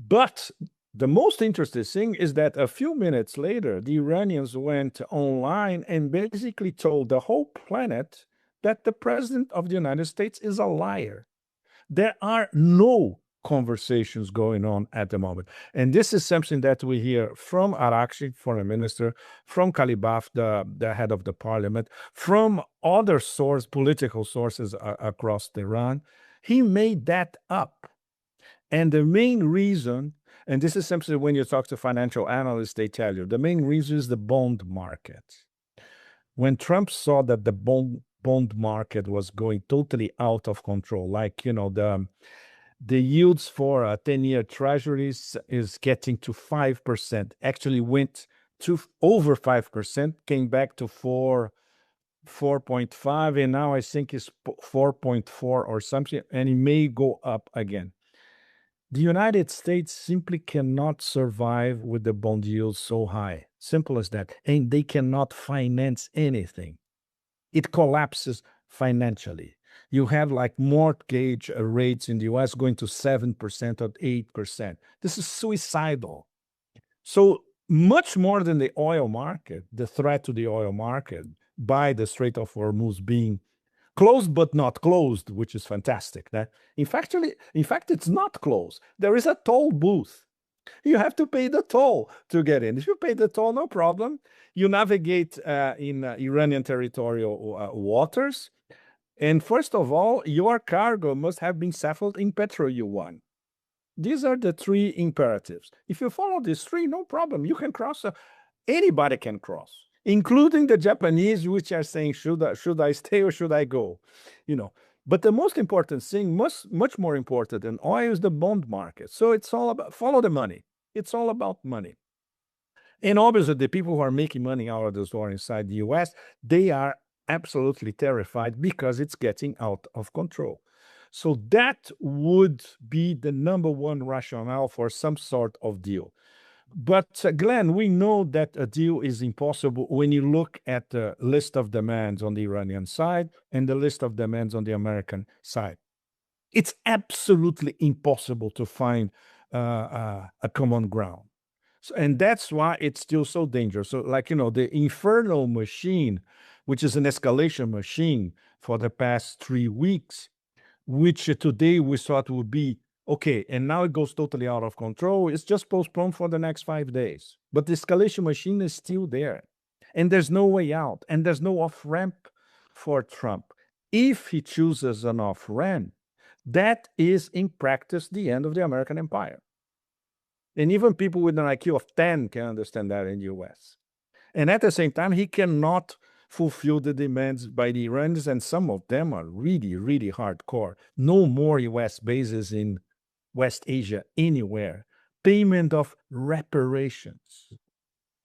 But the most interesting thing is that a few minutes later, the Iranians went online and basically told the whole planet that the president of the United States is a liar. There are no conversations going on at the moment. And this is something that we hear from Arakshi, foreign minister, from Kalibaf, the head of the parliament, from other political sources across Iran. He made that up. And the main reason, and this is simply when you talk to financial analysts, they tell you the main reason is the bond market. When Trump saw that the bond market was going totally out of control, like the yields for 10-year treasuries is getting to 5%, actually went to over 5%, came back to 4.5, and now I think it's 4.4 or something, and it may go up again. The United States simply cannot survive with the bond yields so high. Simple as that. And they cannot finance anything. It collapses financially. You have like mortgage rates in the US going to 7% or 8%. This is suicidal. So, much more than the oil market, the threat to the oil market by the Strait of Hormuz being closed but not closed, which is fantastic. In fact, it's not closed. There is a toll booth. You have to pay the toll to get in. If you pay the toll, no problem. You navigate in Iranian territorial waters. And first of all, your cargo must have been settled in Petro-Yuan. These are the three imperatives. If you follow these three, no problem. You can cross. Anybody can cross, including the Japanese, which are saying, should I stay or should I go? But the most important thing, much more important than oil, is the bond market. So it's all about follow the money. It's all about money. And obviously, the people who are making money out of this war inside the US, they are absolutely terrified because it's getting out of control. So that would be the number one rationale for some sort of deal. But Glenn, we know that a deal is impossible when you look at the list of demands on the Iranian side and the list of demands on the American side. It's absolutely impossible to find a common ground. And that's why it's still so dangerous. So, the infernal machine, which is an escalation machine for the past 3 weeks, which today we thought would be okay, and now it goes totally out of control. It's just postponed for the next 5 days. But the escalation machine is still there. And there's no way out. And there's no off ramp for Trump. If he chooses an off ramp, that is in practice the end of the American empire. And even people with an IQ of 10 can understand that in the US. And at the same time, he cannot fulfill the demands by the Iranians, and some of them are really, really hardcore. No more US bases in West Asia anywhere. Payment of reparations.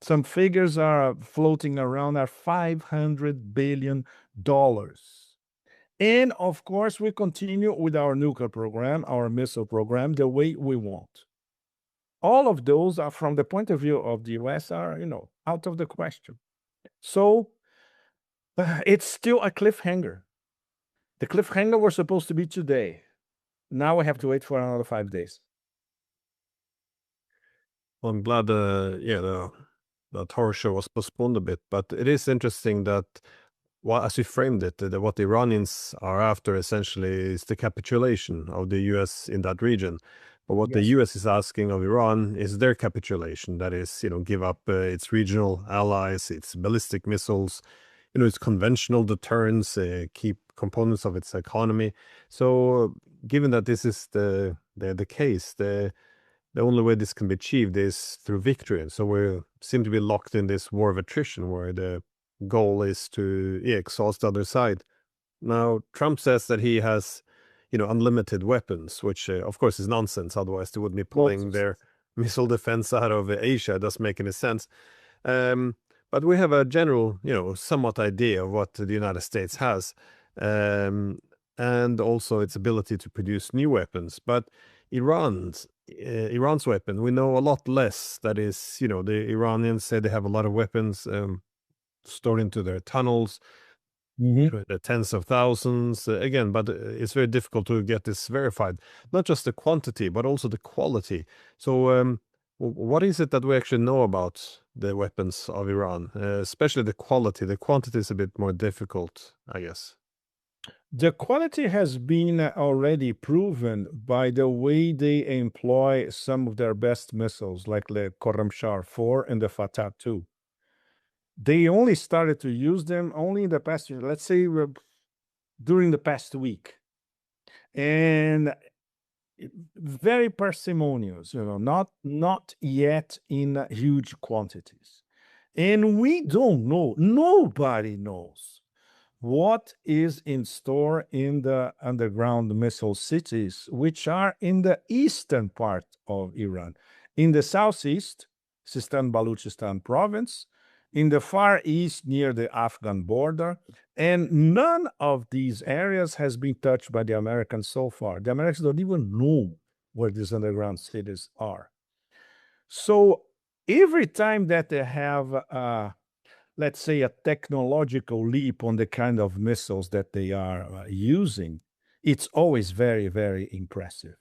Some figures are floating around are $500 billion. And of course, we continue with our nuclear program, our missile program, the way we want. All of those are, from the point of view of the US, are, out of the question. So it's still a cliffhanger. The cliffhanger was supposed to be today. Now we have to wait for another 5 days. Well, I'm glad, the horror show was postponed a bit, but it is interesting that, as you framed it, what the Iranians are after essentially is the capitulation of the US in that region. But what the US is asking of Iran is their capitulation. That is, give up its regional allies, its ballistic missiles, its conventional deterrence, keep components of its economy. So, given that this is the case, the only way this can be achieved is through victory. And so we seem to be locked in this war of attrition, where the goal is to exhaust the other side. Now, Trump says that he has, unlimited weapons, which of course is nonsense. Otherwise, they wouldn't be pulling their missile defense out of Asia. It doesn't make any sense. But we have a general, somewhat idea of what the United States has, and also its ability to produce new weapons. But Iran's weapon, we know a lot less. That is, the Iranians say they have a lot of weapons stored into their tunnels. Mhm. the tens of thousands again, but it's very difficult to get this verified. Not just the quantity, but also the quality. So, what is it that we actually know about the weapons of Iran, especially the quality? The quantity is a bit more difficult, I guess. The quality has been already proven by the way they employ some of their best missiles, like the Khorramshahr 4 and the Fatah 2. They only started to use them only in the past, let's say, during the past week. And very parsimonious, not yet in huge quantities. And we don't know, nobody knows what is in store in the underground missile cities, which are in the eastern part of Iran. In the southeast, Sistan Baluchistan province, in the far east near the Afghan border, and none of these areas has been touched by the Americans so far. The Americans don't even know where these underground cities are. So every time that they have let's say, a technological leap on the kind of missiles that they are using, it's always very, very impressive.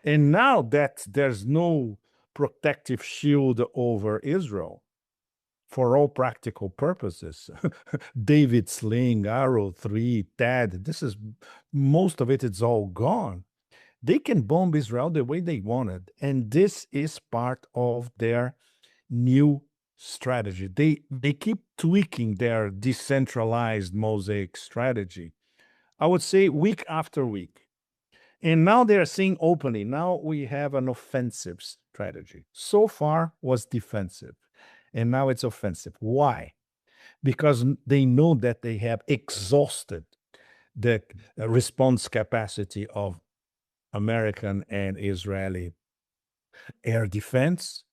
And now that there's no protective shield over Israel, for all practical purposes, David Sling, Arrow 3, TAD, this is most of it, it's all gone. They can bomb Israel the way they wanted. And this is part of their new strategy. They keep tweaking their decentralized mosaic strategy. I would say week after week. And now they are saying openly, now we have an offensive strategy. So far was defensive. And now it's offensive. Why? Because they know that they have exhausted the response capacity of American and Israeli air defense.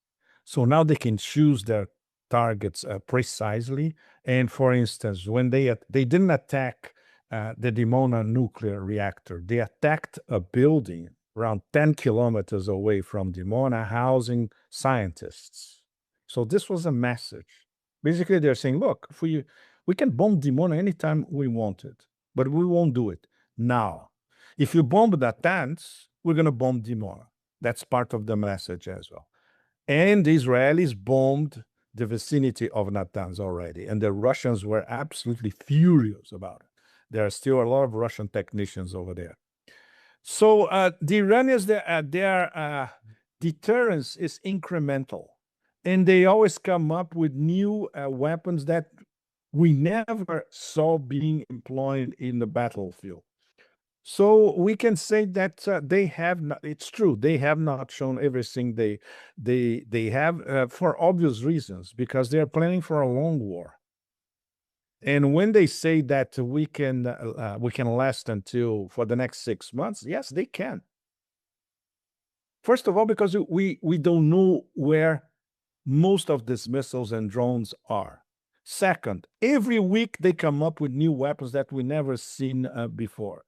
So now they can choose their targets precisely. And for instance, when they didn't attack the Dimona nuclear reactor, they attacked a building around 10 kilometers away from Dimona, housing scientists. So this was a message. Basically, they're saying, look, if we can bomb Dimona anytime we want it, but we won't do it now. If you bomb Natanz, we're going to bomb Dimona. That's part of the message as well. And the Israelis bombed the vicinity of Natanz already, and the Russians were absolutely furious about it. There are still a lot of Russian technicians over there. So the Iranians, their deterrence is incremental, and they always come up with new weapons that we never saw being employed in the battlefield. So we can say that they have not. It's true they have not shown everything they have for obvious reasons because they are planning for a long war. And when they say that we can last until for the next 6 months, yes, they can. First of all, because we don't know where most of these missiles and drones are. Second, every week they come up with new weapons that we never seen before.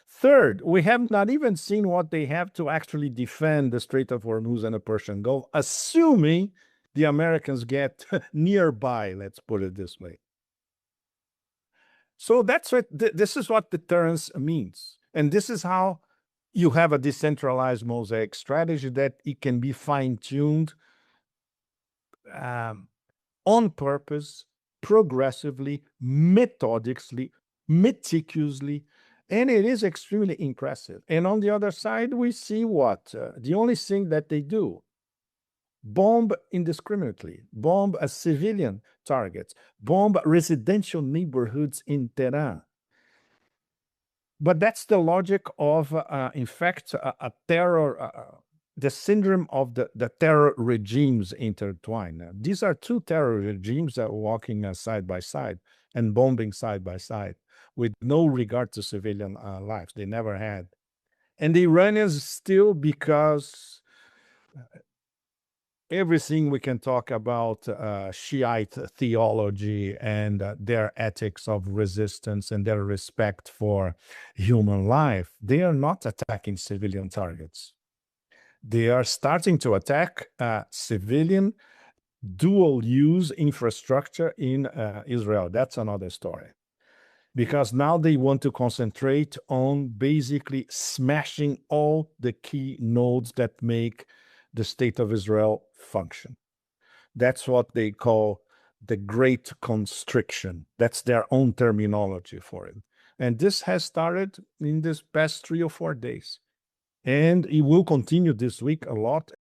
Third, we have not even seen what they have to actually defend the Strait of Hormuz and the Persian Gulf, assuming the Americans get nearby, let's put it this way. So that's what this is what deterrence means. And this is how you have a decentralized mosaic strategy that it can be fine-tuned on purpose, progressively, methodically, meticulously, and it is extremely impressive. And on the other side, we see what the only thing that they do: bomb indiscriminately, bomb civilian targets, bomb residential neighborhoods in Tehran. But that's the logic of, in fact, a terror, the syndrome of the terror regimes intertwined. These are two terror regimes that are walking side by side and bombing side by side with no regard to civilian lives. They never had. And the Iranians still, because everything we can talk about Shiite theology and their ethics of resistance and their respect for human life, they are not attacking civilian targets. They are starting to attack civilian dual use infrastructure in Israel. That's another story. because now they want to concentrate on basically smashing all the key nodes that make the state of Israel function. That's what they call the Great Constriction. That's their own terminology for it. And this has started in this past 3 or 4 days. And it will continue this week a lot.